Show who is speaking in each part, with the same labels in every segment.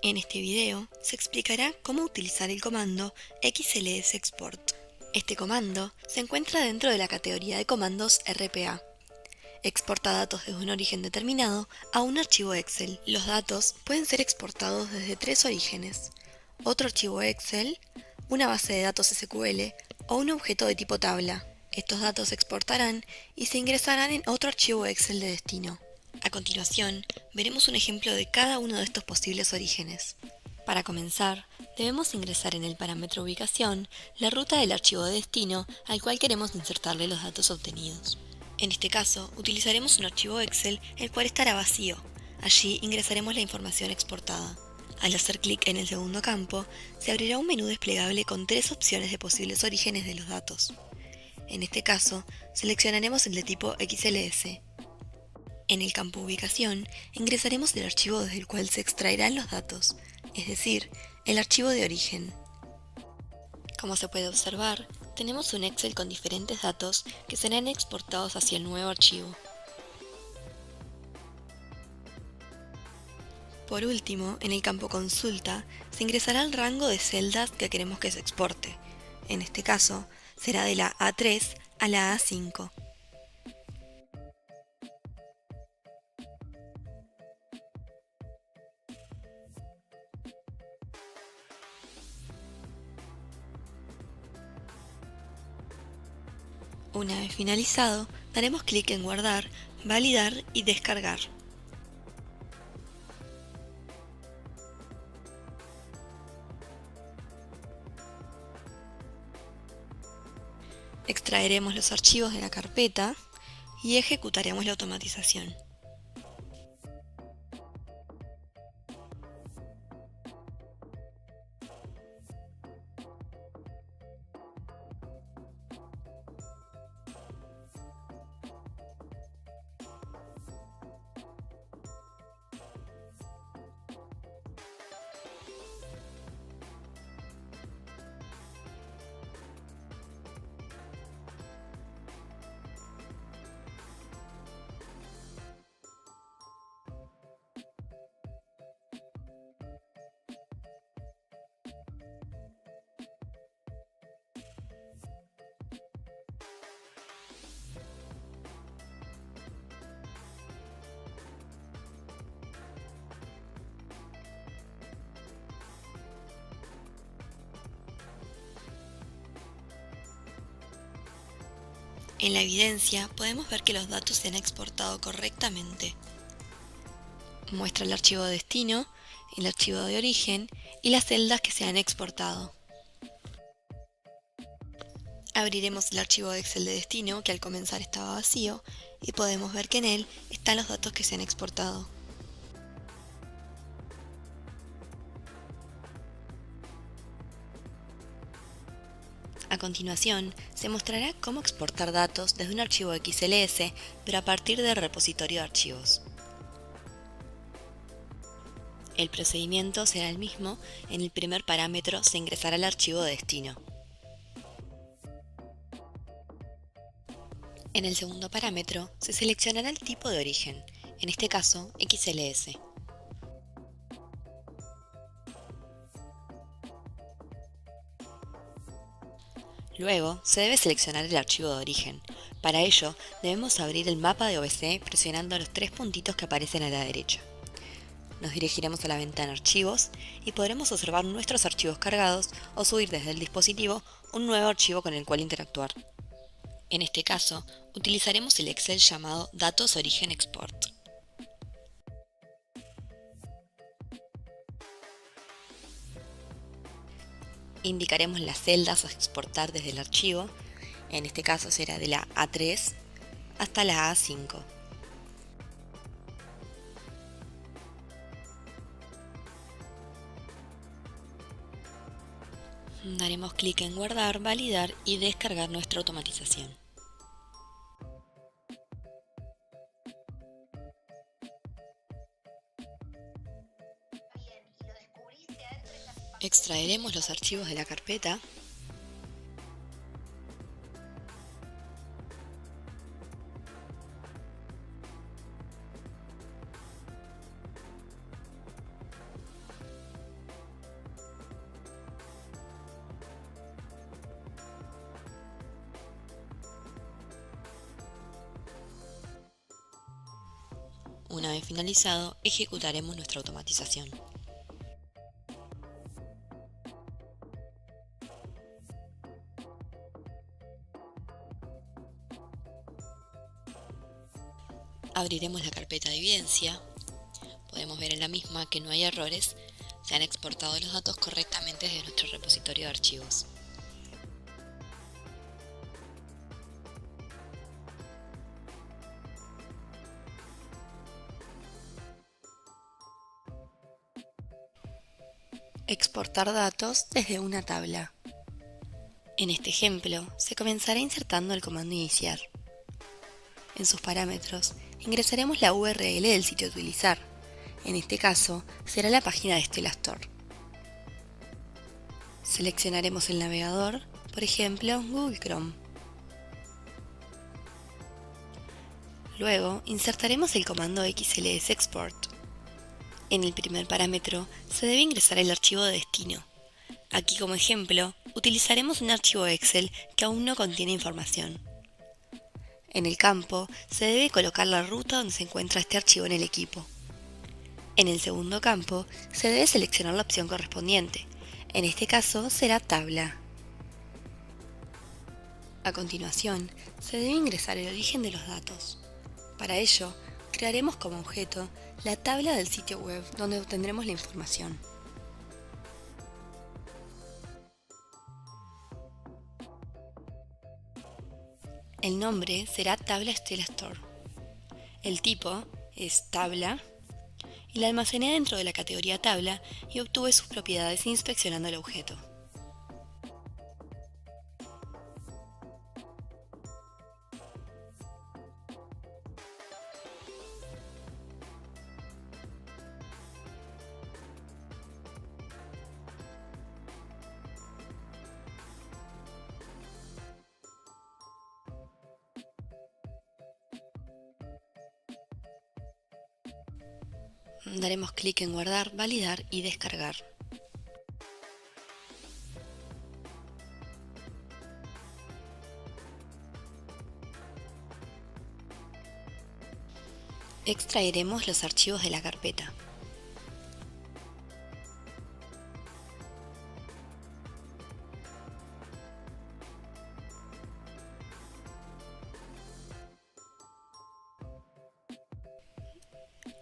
Speaker 1: En este video se explicará cómo utilizar el comando xlsexport. Este comando se encuentra dentro de la categoría de comandos RPA. Exporta datos desde un origen determinado a un archivo Excel. Los datos pueden ser exportados desde tres orígenes: otro archivo Excel, una base de datos SQL o un objeto de tipo tabla. Estos datos se exportarán y se ingresarán en otro archivo Excel de destino. A continuación, veremos un ejemplo de cada uno de estos posibles orígenes. Para comenzar, debemos ingresar en el parámetro ubicación la ruta del archivo de destino al cual queremos insertarle los datos obtenidos. En este caso, utilizaremos un archivo Excel el cual estará vacío. Allí ingresaremos la información exportada. Al hacer clic en el segundo campo, se abrirá un menú desplegable con tres opciones de posibles orígenes de los datos. En este caso, seleccionaremos el de tipo XLS. En el campo ubicación, ingresaremos el archivo desde el cual se extraerán los datos, es decir, el archivo de origen. Como se puede observar, tenemos un Excel con diferentes datos que serán exportados hacia el nuevo archivo. Por último, en el campo consulta, se ingresará el rango de celdas que queremos que se exporte. En este caso, será de la A3 a la A5. Una vez finalizado, daremos clic en Guardar, Validar y Descargar. Extraeremos los archivos de la carpeta y ejecutaremos la automatización. En la evidencia podemos ver que los datos se han exportado correctamente. Muestra el archivo de destino, el archivo de origen y las celdas que se han exportado. Abriremos el archivo de Excel de destino, que al comenzar estaba vacío, y podemos ver que en él están los datos que se han exportado. A continuación, se mostrará cómo exportar datos desde un archivo XLS, pero a partir del repositorio de archivos. El procedimiento será el mismo. En el primer parámetro se ingresará el archivo de destino. En el segundo parámetro se seleccionará el tipo de origen, en este caso XLS. Luego, se debe seleccionar el archivo de origen. Para ello, debemos abrir el mapa de OBC presionando los tres puntitos que aparecen a la derecha. Nos dirigiremos a la ventana Archivos y podremos observar nuestros archivos cargados o subir desde el dispositivo un nuevo archivo con el cual interactuar. En este caso, utilizaremos el Excel llamado Datos Origen Export. Indicaremos las celdas a exportar desde el archivo. En este caso será de la A3 hasta la A5. Daremos clic en Guardar, Validar y Descargar nuestra automatización. Extraeremos los archivos de la carpeta. Una vez finalizado, ejecutaremos nuestra automatización. Abriremos la carpeta de evidencia. Podemos ver en la misma que no hay errores, se han exportado los datos correctamente desde nuestro repositorio de archivos. Exportar datos desde una tabla. En este ejemplo, se comenzará insertando el comando iniciar. En sus parámetros, ingresaremos la URL del sitio a utilizar. En este caso, será la página de Stella Store. Seleccionaremos el navegador, por ejemplo, Google Chrome. Luego, insertaremos el comando XLS Export. En el primer parámetro, se debe ingresar el archivo de destino. Aquí, como ejemplo, utilizaremos un archivo Excel que aún no contiene información. En el campo, se debe colocar la ruta donde se encuentra este archivo en el equipo. En el segundo campo, se debe seleccionar la opción correspondiente. En este caso, será tabla. A continuación, se debe ingresar el origen de los datos. Para ello, crearemos como objeto la tabla del sitio web donde obtendremos la información. El nombre será tabla Stella Store. El tipo es tabla y la almacené dentro de la categoría tabla y obtuve sus propiedades inspeccionando el objeto. Daremos clic en guardar, validar y descargar. Extraeremos los archivos de la carpeta.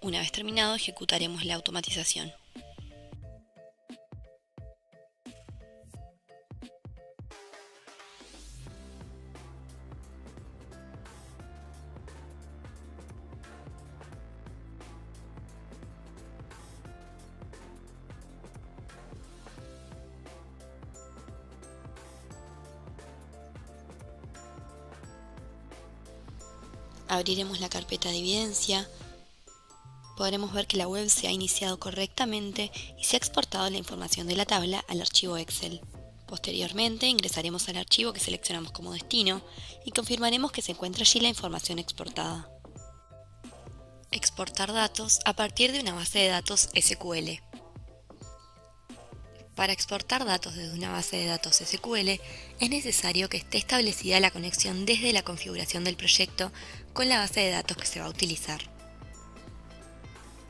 Speaker 1: Una vez terminado, ejecutaremos la automatización. Abriremos la carpeta de evidencia. Podremos ver que la web se ha iniciado correctamente y se ha exportado la información de la tabla al archivo Excel. Posteriormente ingresaremos al archivo que seleccionamos como destino y confirmaremos que se encuentra allí la información exportada. Exportar datos a partir de una base de datos SQL. Para exportar datos desde una base de datos SQL es necesario que esté establecida la conexión desde la configuración del proyecto con la base de datos que se va a utilizar.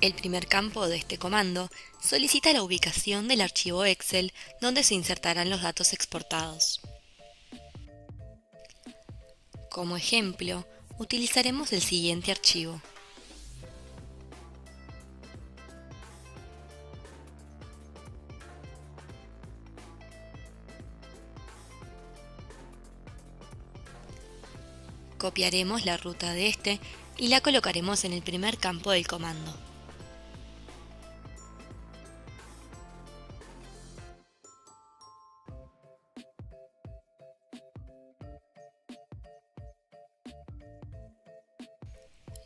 Speaker 1: El primer campo de este comando solicita la ubicación del archivo Excel donde se insertarán los datos exportados. Como ejemplo, utilizaremos el siguiente archivo. Copiaremos la ruta de este y la colocaremos en el primer campo del comando.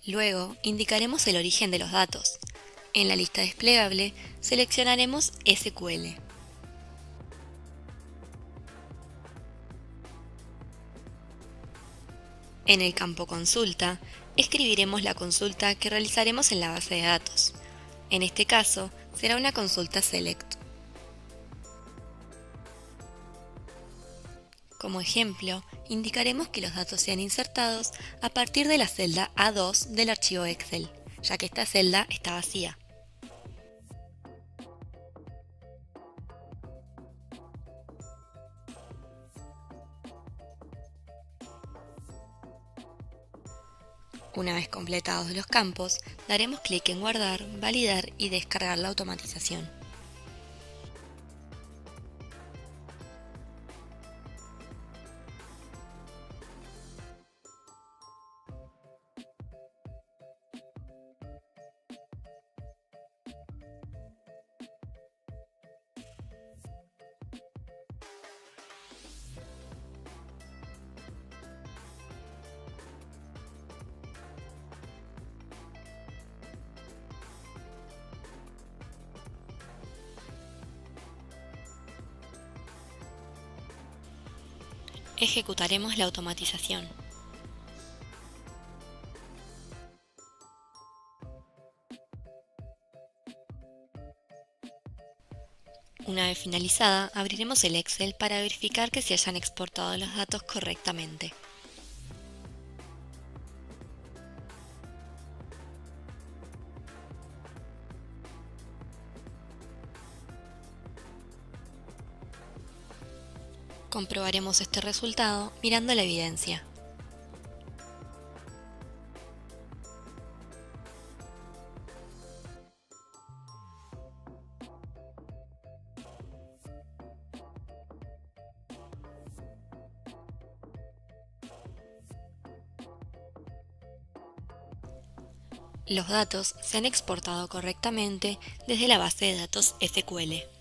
Speaker 1: Luego, indicaremos el origen de los datos. En la lista desplegable, seleccionaremos SQL. En el campo Consulta, escribiremos la consulta que realizaremos en la base de datos. En este caso, será una consulta SELECT. Como ejemplo, indicaremos que los datos sean insertados a partir de la celda A2 del archivo Excel. ya que esta celda está vacía. Una vez completados los campos, daremos clic en Guardar, Validar y descargar la automatización. Ejecutaremos la automatización. Una vez finalizada, abriremos el Excel para verificar que se hayan exportado los datos correctamente. Comprobaremos este resultado mirando la evidencia. Los datos se han exportado correctamente desde la base de datos SQL.